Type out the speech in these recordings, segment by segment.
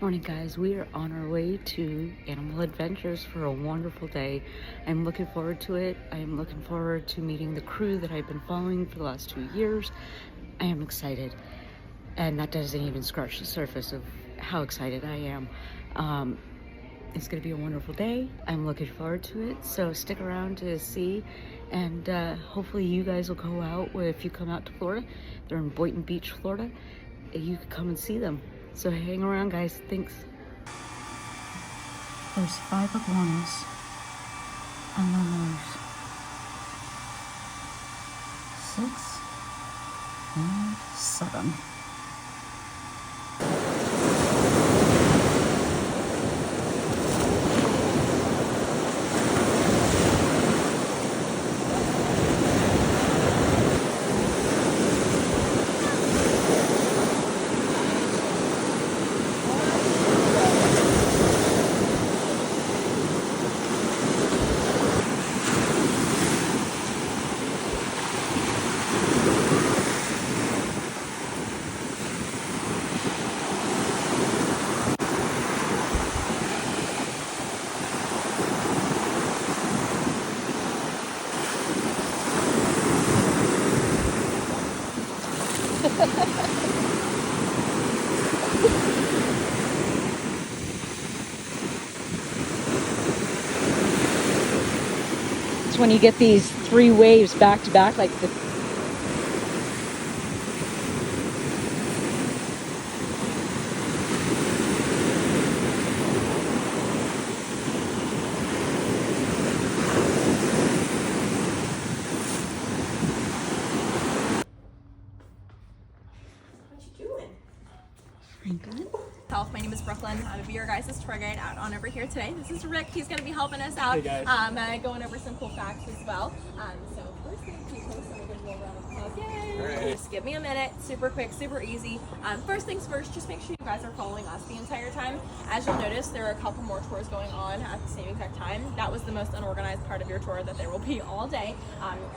Morning guys, we are on our way to Animal Adventures for a wonderful day. I'm looking forward to it. I am looking forward to meeting the crew that I've been following for the last 2 years. I am excited, and that doesn't even scratch the surface of how excited I am. It's going to be a wonderful day. I'm looking forward to it, so stick around to see, and hopefully you guys will go out. If you come out to Florida, they're in Boynton Beach, Florida, you can come and see them. So hang around, guys. Thanks. There's 5 iguanas, and then there's 6 and 7. It's when you get these 3 waves back to back, like the My name is Brooklyn. I'm gonna be your guys' tour guide out on over here today. This is Rick. He's gonna be helping us out. Hey guys. Going over some cool facts as well. So first thing to post on a visual round of applause. Yay! Right. Just give me a minute. Super quick, super easy. First things first, just make sure you guys are following us the entire time. As you'll notice, there are a couple more tours going on at the same exact time. That was the most unorganized part of your tour that there will be all day.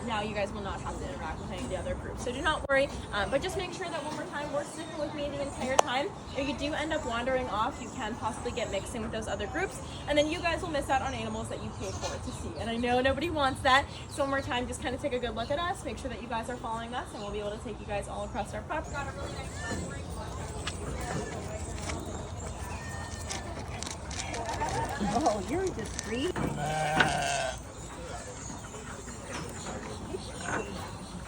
Now you guys will not have to interact with any of the other groups, so do not worry. But just make sure that one more time we're sticking with me the entire time. If you do end up wandering off, you can possibly get mixed in with those other groups, and then you guys will miss out on animals that you paid for to see. And I know nobody wants that, so one more time, just kind of take a good look at us, make sure that you guys are following us, and we'll be able to take you guys all across our property. Got a really nice Oh, you're discreet.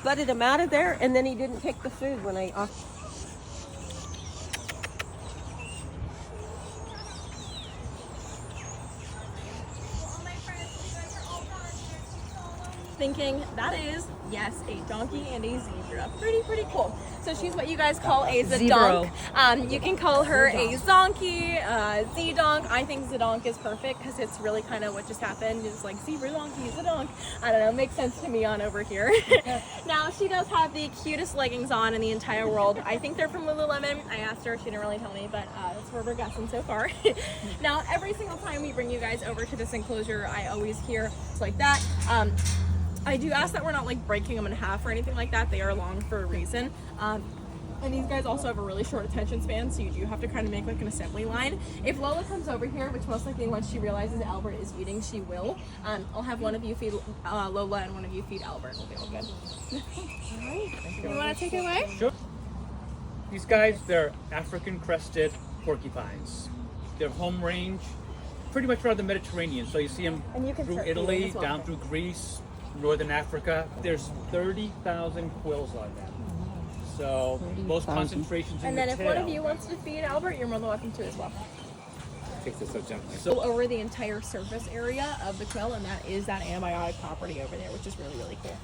Butted him out of there, and then he didn't take the food when I offered. Thinking that is, yes, a donkey and a zebra. Pretty cool. So she's what you guys call a zedonk. You can call her a zonkey, zedonk. I think zedonk is perfect because it's really kind of what just happened. It's like zebra, donkey, zedonk. I don't know, makes sense to me on over here. Now she does have the cutest leggings on in the entire world. I think they're from Lululemon. I asked her, she didn't really tell me, but that's where we're guessing so far. Now every single time we bring you guys over to this enclosure, I always hear it's like that. I do ask that we're not like breaking them in half or anything like that. They are long for a reason. And these guys also have a really short attention span, so you do have to kind of make like an assembly line. If Lola comes over here, which most likely once she realizes Albert is eating, she will, I'll have one of you feed Lola and one of you feed Albert. We'll be all good. All right. You want to take it away? Sure. These guys, they're African crested porcupines. Their home range pretty much around the Mediterranean. So you see them through Italy, well, down through Greece, northern Africa. There's 30,000 quills on them. So most concentrations in and the then if tail. one of you wants to feed Albert, you're more than welcome to as well. Takes it so gently. So over the entire surface area of the quill, and that is that antibiotic property over there, which is really cool.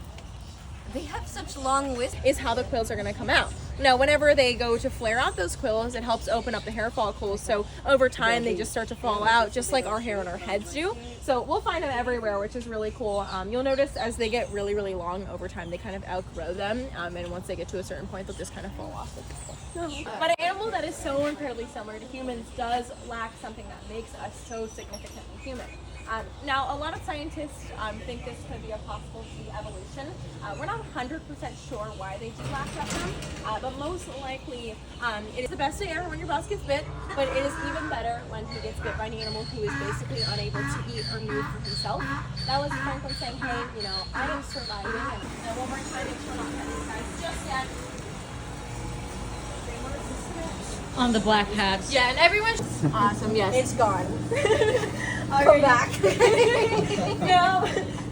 They have such long whiskers. Is how the quills are going to come out. Now, whenever they go to flare out those quills, it helps open up the hair follicles. So over time, they just start to fall out, just like our hair on our heads do. So we'll find them everywhere, which is really cool. You'll notice as they get really long over time, they kind of outgrow them. And once they get to a certain point, they'll just kind of fall off. But an animal that is so incredibly similar to humans does lack something that makes us so significantly human. Now, a lot of scientists think this could be a possible evolution. We're not 100% sure why they do lack that term, but but most likely it is the best day ever when your boss gets bit, but it is even better when he gets bit by an animal who is basically unable to eat or move for himself. That was Franklin saying, hey, you know, I am surviving. And one more time, make sure we're not petting these guys just yet. On the black hats. Yeah, and everyone's awesome. Yes, It's gone. come back.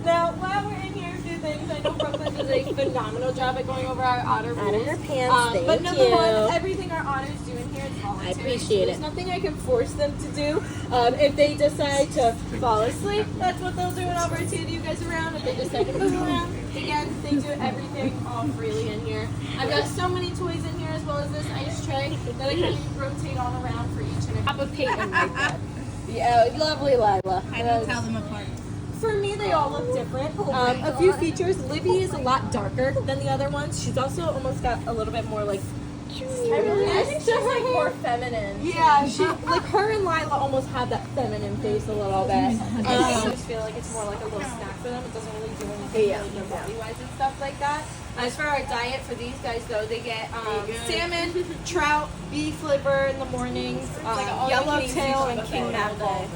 now, while we're in here, a few things. I know Brooklyn does a phenomenal job at going over our otter rules. Underpants, But thank number you. one, everything our otters do in here is voluntary. I appreciate There's it. nothing I can force them to do. If they decide to fall asleep, that's what they'll do, and I'll rotate you guys around. If they decide to move around, again, they do everything all freely in here. I've got so many toys in here, as well as this ice tray that I can rotate all around for each and every. Papa Peyton like that. Yeah, lovely Lila. I don't tell them apart. For me, they all look different. A few features. Libby is a lot darker than the other ones. She's also almost got a little bit more like. I think she's like more feminine. Yeah, she like her and Lila almost have that feminine face a little bit. I just feel like it's more like a little snack for them. It doesn't really do anything really body wise and stuff like that. As for our diet for these guys though, they get salmon, trout, beef liver in the mornings, yellowtail, and king mackerel.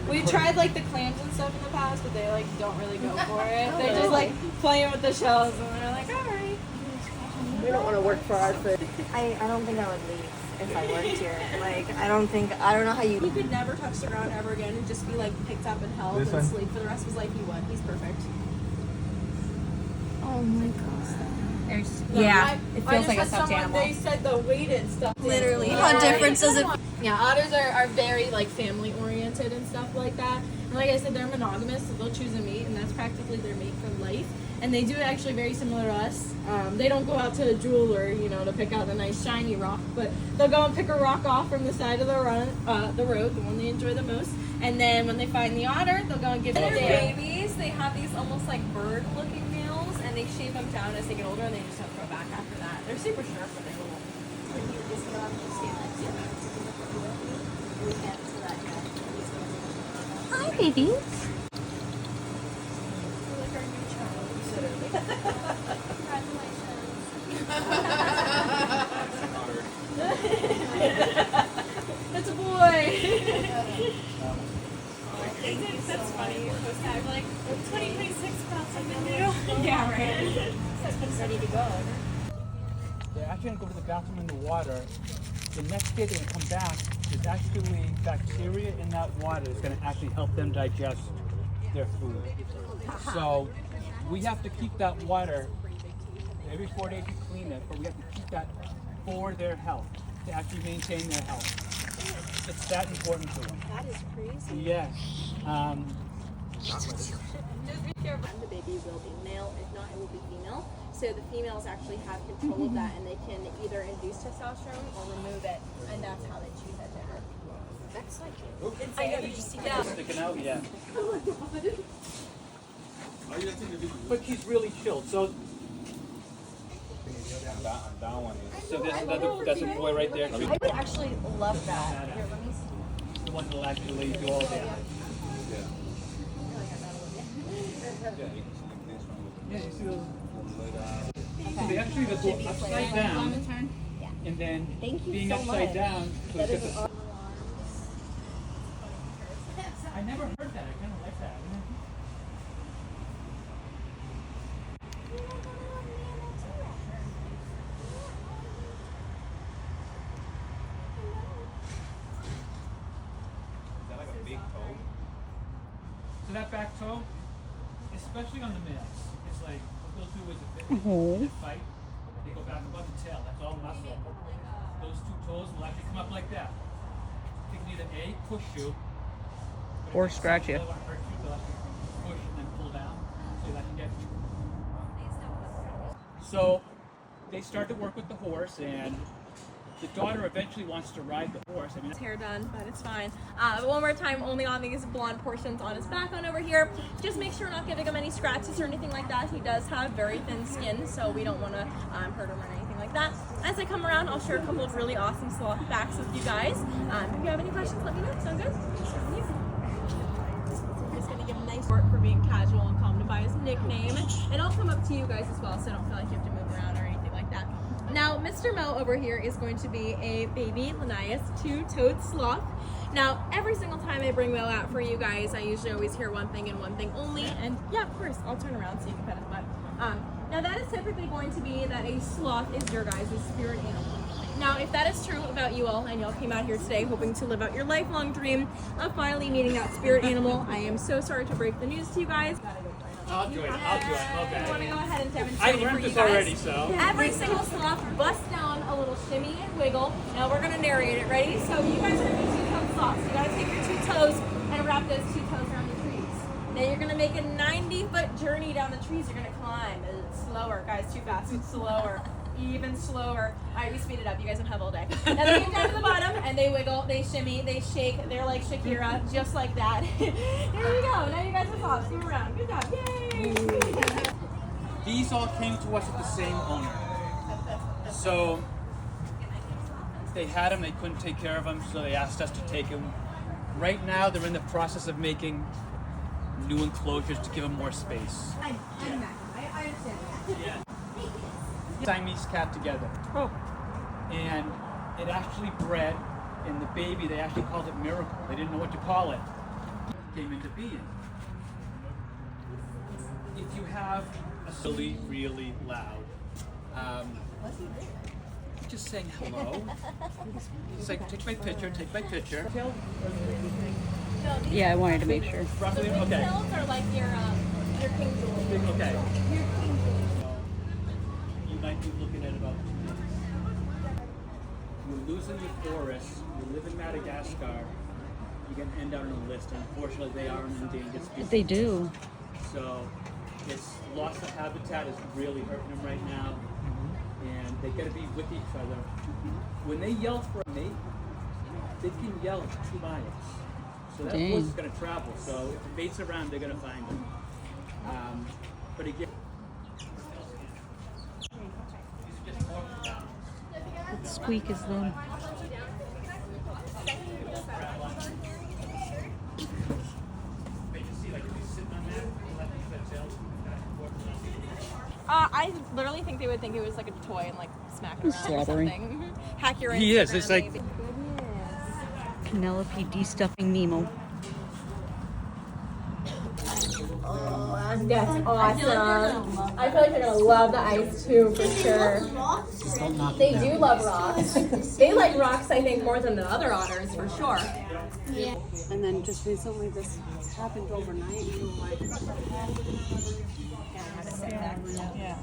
We tried like the clams and stuff in the past, but they like don't really go for it. They're just like playing with the shells, and we're like, all right. We don't want to work for our food. I don't think I would leave if I worked here. Like, I don't know how you. He could never touch the ground ever again and just be like picked up and held and sleep for the rest of his life. He would. He's perfect. Oh my gosh. Yeah, it feels like a stuffed animal. They said the weighted stuffed Literally. animal. How different does it? Yeah, otters are very like family oriented and stuff like that. And like I said, they're monogamous, so they'll choose a mate, and that's practically their mate for life. And they do it actually very similar to us. They don't go out to a jeweler, you know, to pick out a nice shiny rock, but they'll go and pick a rock off from the side of the road, the one they enjoy the most. And then when they find the otter, they'll go and give it a day. Babies, they have these almost like bird-looking nails, and they shave them down as they get older, and they just don't grow back after that. They're super sharp, but they're little. Hi, baby. That's a boy. That's funny. I'm like 2026 about something new. Yeah, right. That's ready to go. They're actually going to go to the bathroom in the water. The next day they're going to come back. There's actually bacteria in that water that's going to actually help them digest their food. So we have to keep that water, every 4 days we clean it, but we have to keep that for their health, to actually maintain their health. It's that important to them. That is crazy. Yes. Just be careful. The baby will be male, if not, it will be female. So the females actually have control of that, and they can either induce testosterone or remove it, and that's how they choose that gender. That's like insane. I know, you just see that. Sticking out, yeah. But she's really chilled. So that's a boy right there. I would actually love that. Here, let me see. The one that'll actually do all that. Yeah, you see those? So they actually go upside down, and then being upside down. So I never heard that. I kind of like that. So that back toe, especially on the males, it's like what they'll do is if they fight, they go back above the tail. That's all muscle. Those two toes will actually come up like that. They can either A, push you, Or scratch you. They'll hurt you. They'll actually push and then pull down so that can get you. So they start to work with the horse, and the daughter eventually wants to ride the horse. I mean, His hair done, but it's fine. One more time, only on these blonde portions on his back on over here. Just make sure we're not giving him any scratches or anything like that. He does have very thin skin, so we don't want to hurt him or anything like that. As I come around, I'll share a couple of really awesome sloth facts with you guys. If you have any questions, let me know. Sound good? I'm just gonna give him a nice work for being casual and calm to by his nickname, and I'll come up to you guys as well, so I don't feel like you have to move around or anything like that. Now, Mr. Mo over here is going to be a baby Linnaeus two-toed sloth. Now, every single time I bring Mo out for you guys, I usually always hear one thing and one thing only. And yeah, of course, I'll turn around so you can pet his butt. Now, that is typically going to be that a sloth is your guys' spirit animal. Now, if that is true about you all, and y'all came out here today hoping to live out your lifelong dream of finally meeting that spirit animal, I am so sorry to break the news to you guys. I'll do it. Okay. I want to go ahead and demonstrate I it for learned you this guys. already, so. Every single sloth busts down a little shimmy and wiggle. Now we're going to narrate it. Ready? So you guys are going to do two-toed sloths. You got to take your two toes and wrap those two toes around the trees. Then you're going to make a 90-foot journey down the trees. You're going to climb. Slower, guys. Too fast. Slower. Even slower. All right, we speed it up. You guys don't have all day. And then they get down to the bottom and they wiggle, they shimmy, they shake. They're like Shakira, just like that. Here we go. Now you guys are sloths. Move around. Good job. Yay! These all came to us with the same owner. So they had them, they couldn't take care of them, so they asked us to take them. Right now, they're in the process of making new enclosures to give them more space. I understand that. Yeah. Siamese cat together. Oh. And it actually bred, and the baby, they actually called it Miracle. They didn't know what to call it. Came into being. If you have a really, really loud, just saying hello. It's like, take my picture, take my picture. Yeah, I wanted to make sure. Roughly, The okay. tails are like your king jewel. Okay. You might be looking at about 2 minutes. You're losing your forests, you live in Madagascar, you're going to end up on a list. Unfortunately, they are an endangered species. They do. So, it's loss of habitat is really hurting them right now. And they got to be with each other. When they yell for a mate, they can yell 2 miles. So that voice is going to travel. So if the mate's around, they're going to find them. But again, That squeak is them. I literally think they would think it was like a toy and like smack it around or Slobbering. something. Hack your He is. Instagram, It's like- baby. Penelope de-stuffing Nemo. That's awesome. I feel like they're gonna love the ice too, for sure. They do love rocks. They like rocks, I think, more than the other otters, for sure. And then just recently this happened overnight. And I'm like, yeah.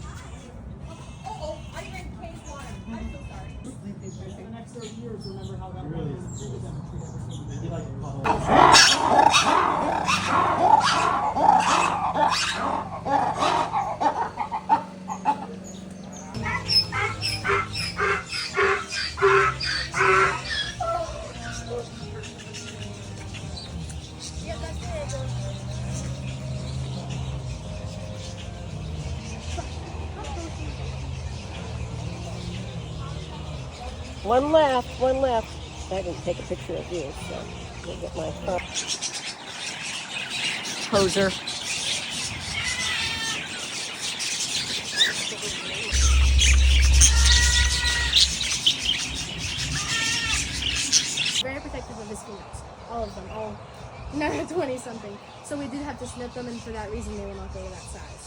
One left, one left. I can take a picture of you, so we'll get my phone. Poser. Very protective of his females. All of them. All 20 something. So we did have to snip them, and for that reason they will not go to that size.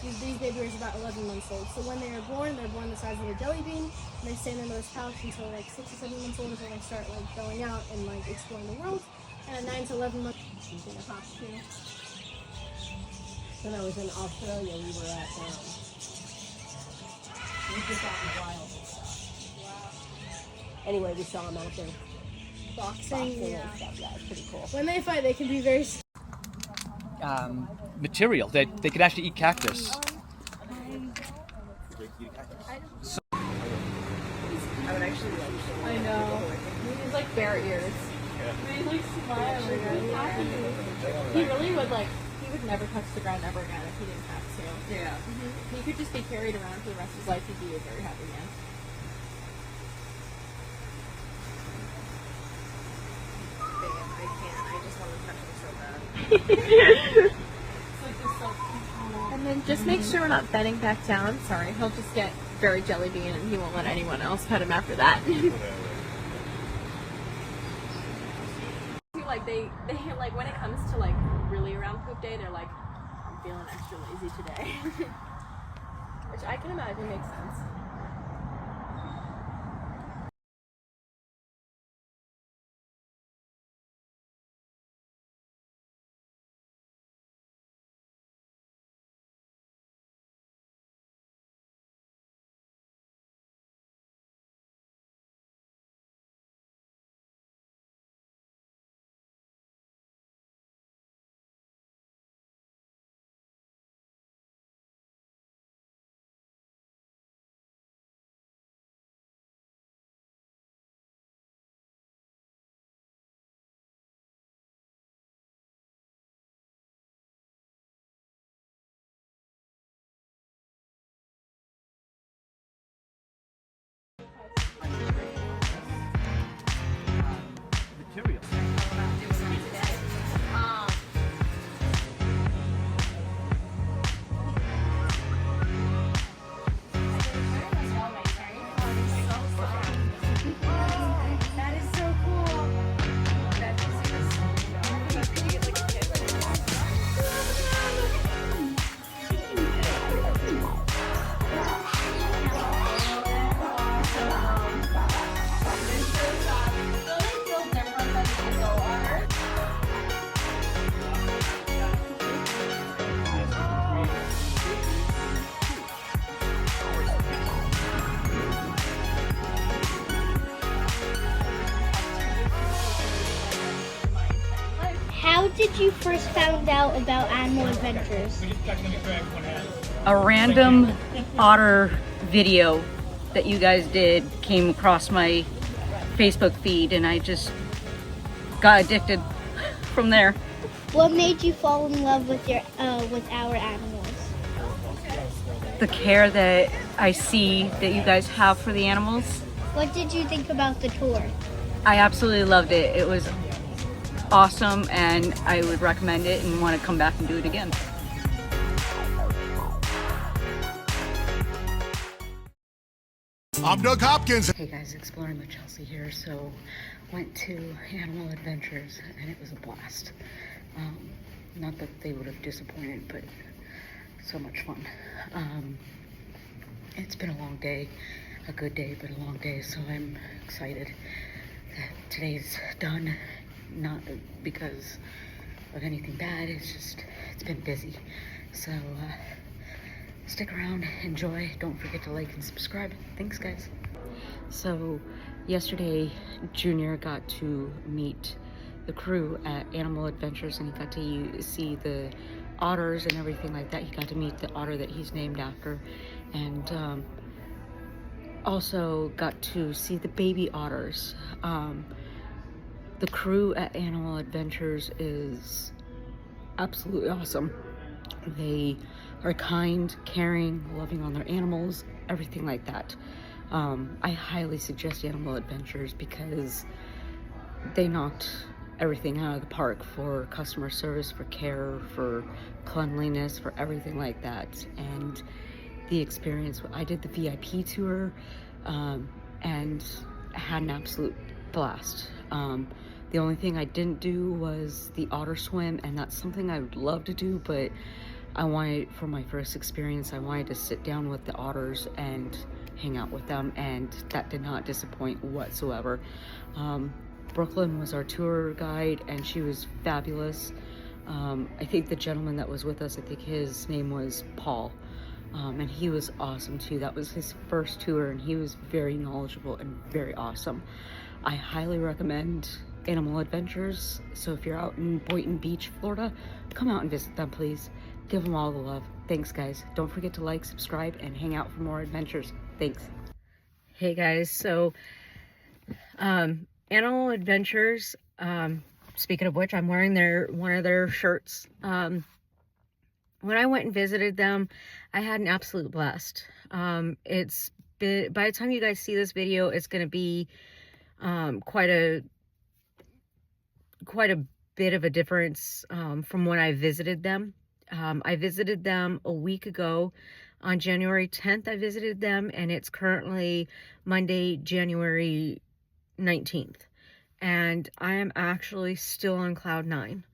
These baby bears are about 11 months old. So when they're born the size of a jelly bean, and they stay in their mother's pouch until like 6 or 7 months old until they start like going out and like exploring the world. And at 9 to 11 months, in a pouch too. When I was in Australia, we were at, we just out in the wild and stuff. Wow. Anyway, we saw them out there Boxing, yeah. and stuff. Yeah, it's pretty cool. When they fight, they can be very. material that they could actually eat cactus. I know. He's like bear ears. He's like smiling. He really would like. He would never touch the ground ever again if he didn't have to. Yeah. He could just be carried around for the rest of his life. He'd be a very happy man. I can't. I just want to touch him so bad. And then Just make sure we're not bedding back down. Sorry, he'll just get very jelly bean and he won't let anyone else pet him after that. Like they like when it comes to like really around poop day, they're like, I'm feeling extra lazy today. Which I can imagine makes sense. Material. How did you first find out about Animal Adventures? A random otter video that you guys did came across my Facebook feed, and I just got addicted from there. What made you fall in love with our animals? The care that I see that you guys have for the animals, What did you think about the tour? I absolutely loved it. It was awesome, and I would recommend it and want to come back and do it again. I'm Doug Hopkins. Hey guys, Exploring with Chelsea here. So went to Animal Adventures and it was a blast. Not that they would have disappointed, but so much fun. It's been a long day, a good day, but a long day, so I'm excited that today's done. Not because of anything bad, it's been busy. So stick around, enjoy, don't forget to like and subscribe. Thanks guys. So yesterday Junior got to meet the crew at Animal Adventures, and he got to see the otters and everything like that. He got to meet the otter that he's named after, and also got to see the baby otters. The crew at Animal Adventures is absolutely awesome. They are kind, caring, loving on their animals, everything like that. I highly suggest Animal Adventures because they knocked everything out of the park for customer service, for care, for cleanliness, for everything like that. And the experience, I did the VIP tour and had an absolute blast. The only thing I didn't do was the otter swim, and that's something I would love to do, but I wanted, for my first experience, I wanted to sit down with the otters and hang out with them, and that did not disappoint whatsoever. Brooklyn was our tour guide, and she was fabulous. I think the gentleman that was with us, I think his name was Paul, and he was awesome too. That was his first tour, and he was very knowledgeable and very awesome. I highly recommend Animal Adventures. So if you're out in Boynton Beach, Florida, come out and visit them, please. Give them all the love. Thanks guys. Don't forget to like, subscribe, and hang out for more adventures. Thanks. Hey guys, so Animal Adventures, speaking of which, I'm wearing one of their shirts. When I went and visited them, I had an absolute blast. It's been, by the time you guys see this video, it's going to be quite a bit of a difference from when I visited them. I visited them a week ago. On January 10th, I visited them, and it's currently Monday, January 19th. And I am actually still on cloud 9.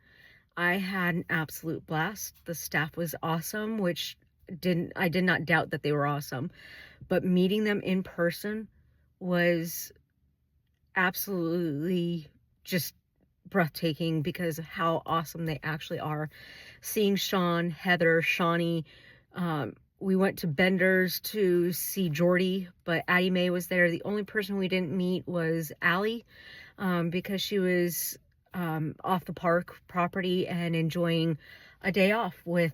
I had an absolute blast. The staff was awesome, which I did not doubt that they were awesome. But meeting them in person was absolutely just breathtaking because of how awesome they actually are. Seeing Sean, Heather, Shawnee, we went to Bender's to see Jordy, but Addie Mae was there. The only person we didn't meet was Allie, because she was off the park property and enjoying a day off with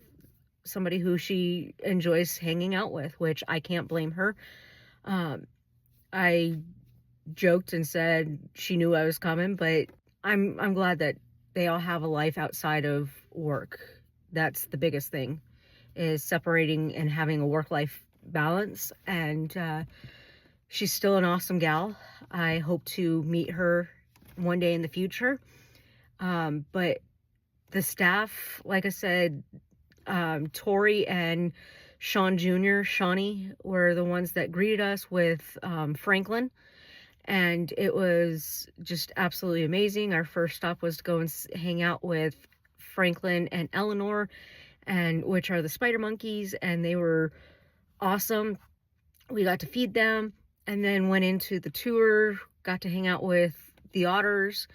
somebody who she enjoys hanging out with, which I can't blame her. I joked and said she knew I was coming, but I'm glad that they all have a life outside of work. That's the biggest thing, is separating and having a work-life balance. And she's still an awesome gal. I hope to meet her one day in the future. But the staff, like I said, Tori and Sean Jr., Shawnee, were the ones that greeted us with Franklin. And it was just absolutely amazing. Our first stop was to go and hang out with Franklin and Eleanor, and which are the spider monkeys, and they were awesome. We got to feed them, and then went into the tour, got to hang out with the otters,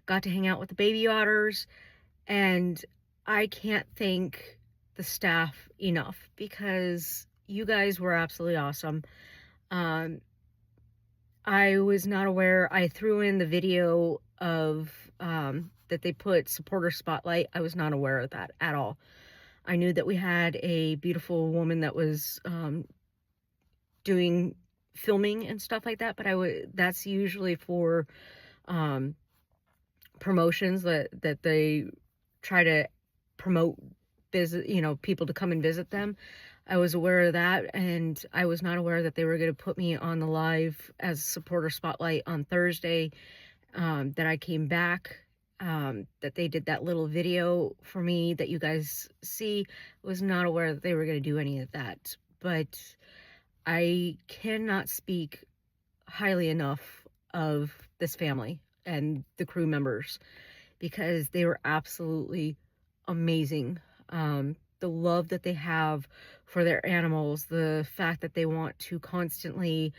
got to hang out with the baby otters, and I can't thank the staff enough because you guys were absolutely awesome. I was not aware. I threw in the video of that they put supporter spotlight. I was not aware of that at all. I knew that we had a beautiful woman that was doing filming and stuff like that, but that's usually for promotions that they try to promote people to come and visit them. I was aware of that, and I was not aware that they were going to put me on the live as supporter spotlight on Thursday, that I came back, that they did that little video for me that you guys see. Was not aware that they were going to do any of that, but I cannot speak highly enough of this family and the crew members because they were absolutely amazing. The love that they have for their animals, the fact that they want to constantly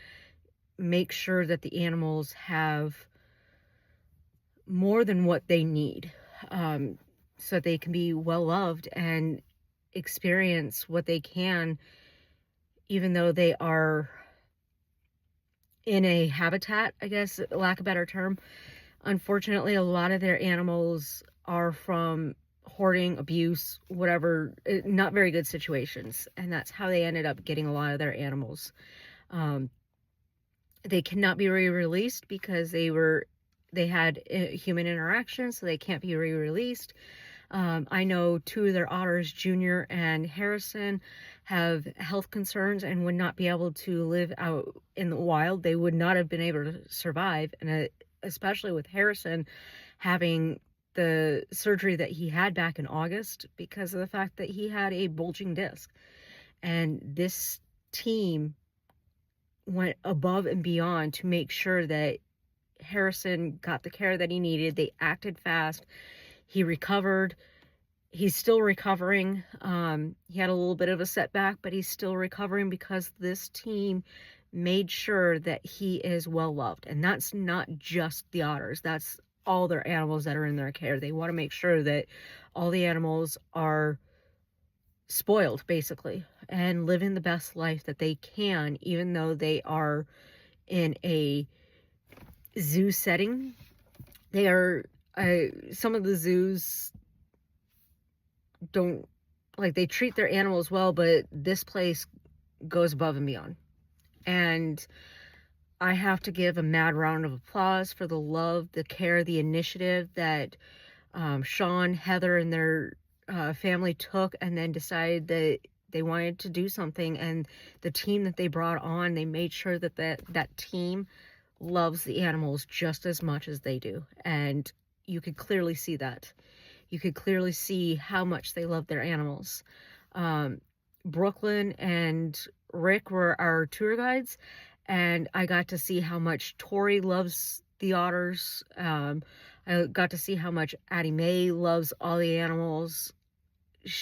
make sure that the animals have more than what they need, so they can be well loved and experience what they can, even though they are in a habitat, I guess, lack of a better term. Unfortunately, a lot of their animals are from hoarding, abuse, whatever, not very good situations, and that's how they ended up getting a lot of their animals. They cannot be re-released because they had human interaction, so they can't be re-released. I know 2 of their otters, Junior and Harrison, have health concerns and would not be able to live out in the wild. They would not have been able to survive, and especially with Harrison having the surgery that he had back in August because of the fact that he had a bulging disc. And this team went above and beyond to make sure that Harrison got the care that he needed. They acted fast. He recovered. He's still recovering. He had a little bit of a setback, but he's still recovering because this team made sure that he is well loved. And that's not just the otters. That's all their animals that are in their care. They want to make sure that all the animals are spoiled, basically, and living the best life that they can, even though they are in a zoo setting. They are, some of the zoos don't, they treat their animals well, but this place goes above and beyond. And I have to give a mad round of applause for the love, the care, the initiative that Sean, Heather, and their family took, and then decided that they wanted to do something. And the team that they brought on, they made sure that that team loves the animals just as much as they do. And you could clearly see that. you could clearly see how much they love their animals. Brooklyn and Rick were our tour guides, and I got to see how much Tori loves the otters. I got to see how much Addie Mae loves all the animals.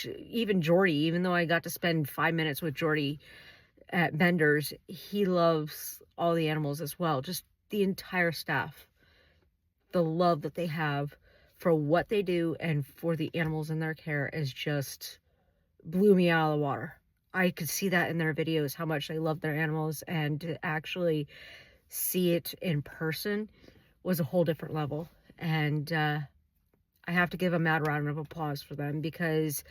Even Jordy, even though I got to spend 5 minutes with Jordy at Bender's, he loves all the animals as well. Just the entire staff, the love that they have for what they do and for the animals in their care is just blew me out of the water. I could see that in their videos, how much they love their animals, and to actually see it in person was a whole different level. And I have to give a mad round of applause for them, because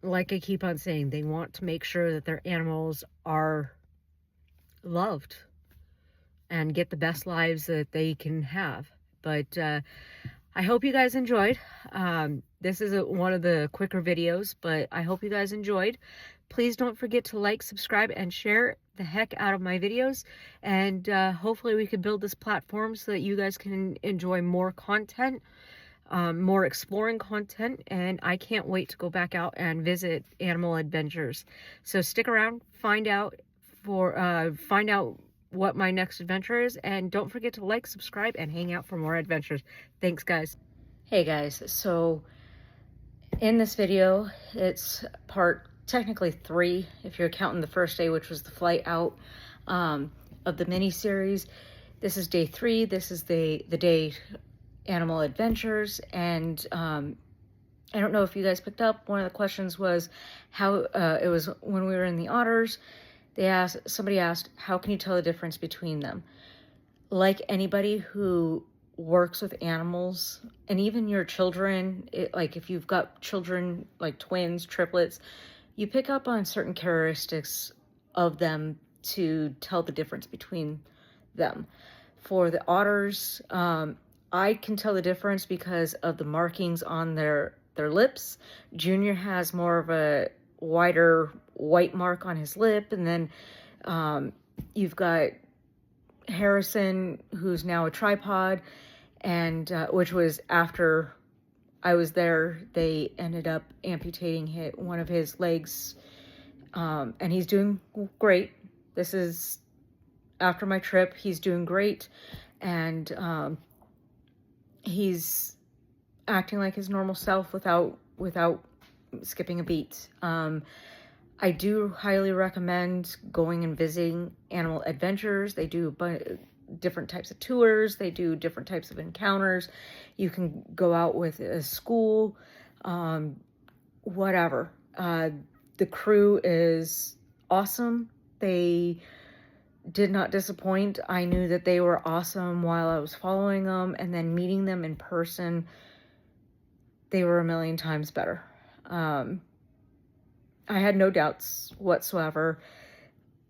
like I keep on saying, they want to make sure that their animals are loved and get the best lives that they can have. But I hope you guys enjoyed. This is one of the quicker videos, but I hope you guys enjoyed. Please don't forget to like, subscribe, and share the heck out of my videos. And hopefully we can build this platform so that you guys can enjoy more content, more exploring content. And I can't wait to go back out and visit Animal EDventures. So stick around, find out what my next adventure is, and don't forget to like, subscribe, and hang out for more adventures. Thanks, guys. Hey guys, so in this video, it's part technically 3 if you're counting the first day, which was the flight out of the mini series. This is day 3. This is the day Animal EDventures, and I don't know if you guys picked up, one of the questions was how it was when we were in the otters. Somebody asked, how can you tell the difference between them? Like anybody who works with animals, and even your children, like if you've got children like twins, triplets, you pick up on certain characteristics of them to tell the difference between them. For the otters, I can tell the difference because of the markings on their lips. Junior has more of a wider white mark on his lip, and then you've got Harrison, who's now a tripod, and which was after I was there. They ended up amputating one of his legs, and he's doing great. This is after my trip. He's doing great, and he's acting like his normal self without skipping a beat. I do highly recommend going and visiting Animal EDventures. They do different types of tours. They do different types of encounters. You can go out with a school, whatever. The crew is awesome. They did not disappoint. I knew that they were awesome while I was following them, and then meeting them in person, they were a million times better. I had no doubts whatsoever.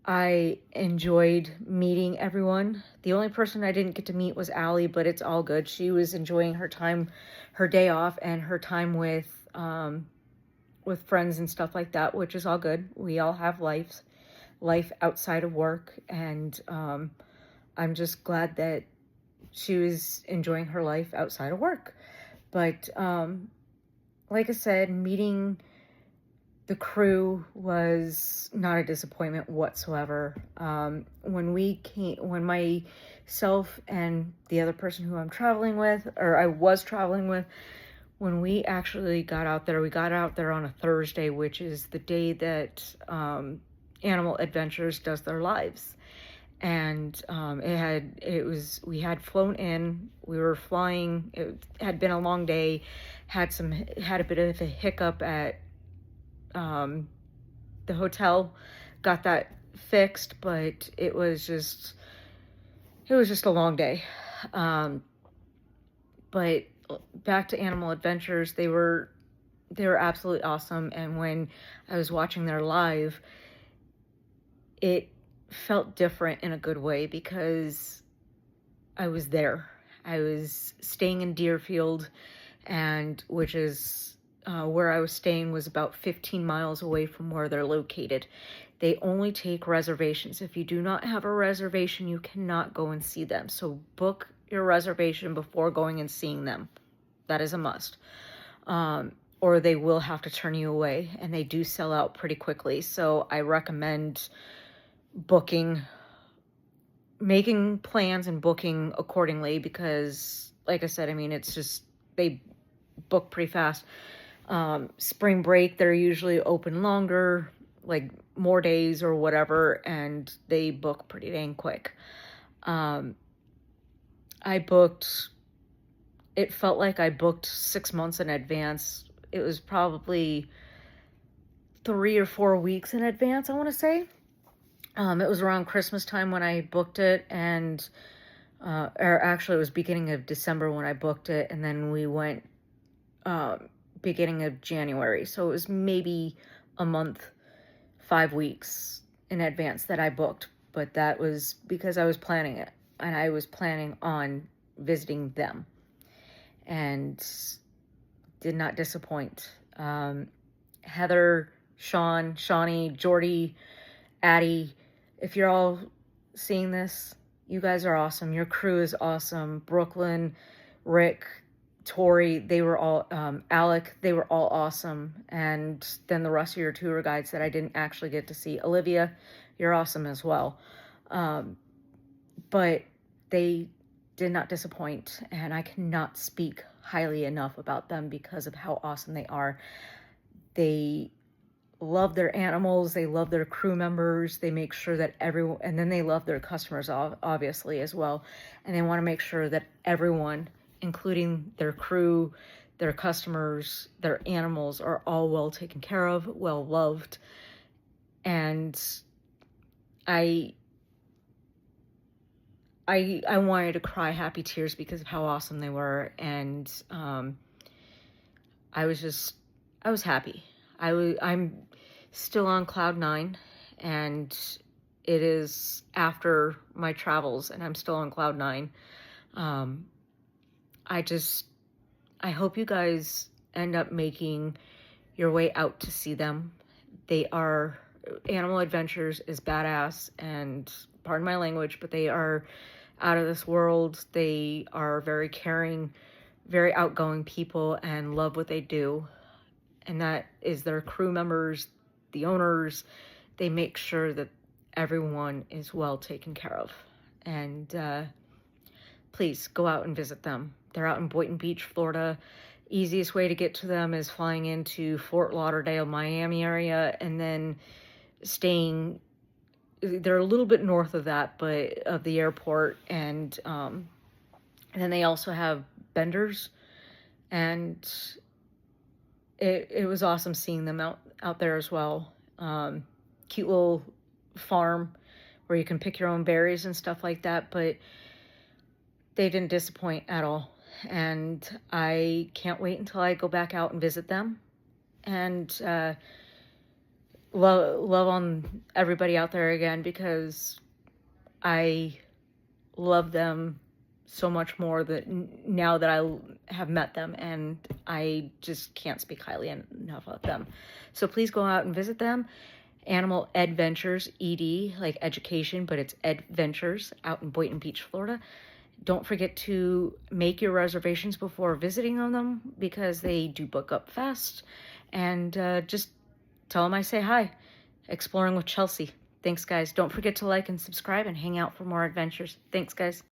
I enjoyed meeting everyone. The only person I didn't get to meet was Allie, but it's all good. She was enjoying her time, her day off, and her time with friends and stuff like that, which is all good. We all have life outside of work, and I'm just glad that she was enjoying her life outside of work. But like I said, meeting the crew was not a disappointment whatsoever. When myself and the other person who I'm traveling with, or I was traveling with, when we actually got out there, we got out there on a Thursday, which is the day that Animal EDventures does their lives. And we had flown in, we were flying, it had been a long day, had a bit of a hiccup at the hotel, got that fixed, but it was just a long day. But back to Animal EDventures, they were absolutely awesome. And when I was watching their live, it felt different in a good way, because I was there. I was staying in Deerfield, and which is where I was staying was about 15 miles away from where they're located. They only take reservations. If you do not have a reservation, you cannot go and see them. So book your reservation before going and seeing them. That is a must. or they will have to turn you away, and they do sell out pretty quickly. So I recommend making plans and booking accordingly, because like I said, I mean, it's just, they book pretty fast. Spring break, they're usually open longer, like more days or whatever, and they book pretty dang quick. It felt like I booked 6 months in advance. It was probably 3 or 4 weeks in advance, I want to say. It was around Christmas time when I booked it, and or actually it was beginning of December when I booked it, and then we went beginning of January. So it was maybe a month, 5 weeks in advance that I booked, but that was because I was planning it, and I was planning on visiting them, and did not disappoint. Heather, Sean, Shawnee, Jordy, Addie, if you're all seeing this, you guys are awesome. Your crew is awesome. Brooklyn, Rick, Tori, they were all, Alec, they were all awesome. And then the rest of your tour guides that I didn't actually get to see. Olivia, you're awesome as well. But they did not disappoint, and I cannot speak highly enough about them because of how awesome they are. They love their animals, they love their crew members, they make sure that everyone, and then they love their customers obviously as well, and they want to make sure that everyone, including their crew, their customers, their animals, are all well taken care of, well loved. And I wanted to cry happy tears because of how awesome they were, and I was happy. I'm still on cloud 9, and it is after my travels, and I'm still on cloud 9. I hope you guys end up making your way out to see them. Animal EDventures is badass, and pardon my language, but they are out of this world. They are very caring, very outgoing people, and love what they do. And that is their crew members, the owners. They make sure that everyone is well taken care of. And please go out and visit them. They're out in Boynton Beach, Florida. Easiest way to get to them is flying into Fort Lauderdale, Miami area, and then they're a little bit north of that, but of the airport. And then they also have Benders, and it was awesome seeing them out there as well. Cute little farm where you can pick your own berries and stuff like that, but they didn't disappoint at all. And I can't wait until I go back out and visit them. And love on everybody out there again, because I love them so much more now that I have met them, and I just can't speak highly enough of them. So please go out and visit them. Animal EDventures, ED, like education, but it's EDventures, out in Boynton Beach, Florida. Don't forget to make your reservations before visiting them, because they do book up fast. And just tell them I say hi. Exploring with Chelsea. Thanks, guys. Don't forget to like and subscribe and hang out for more adventures. Thanks, guys.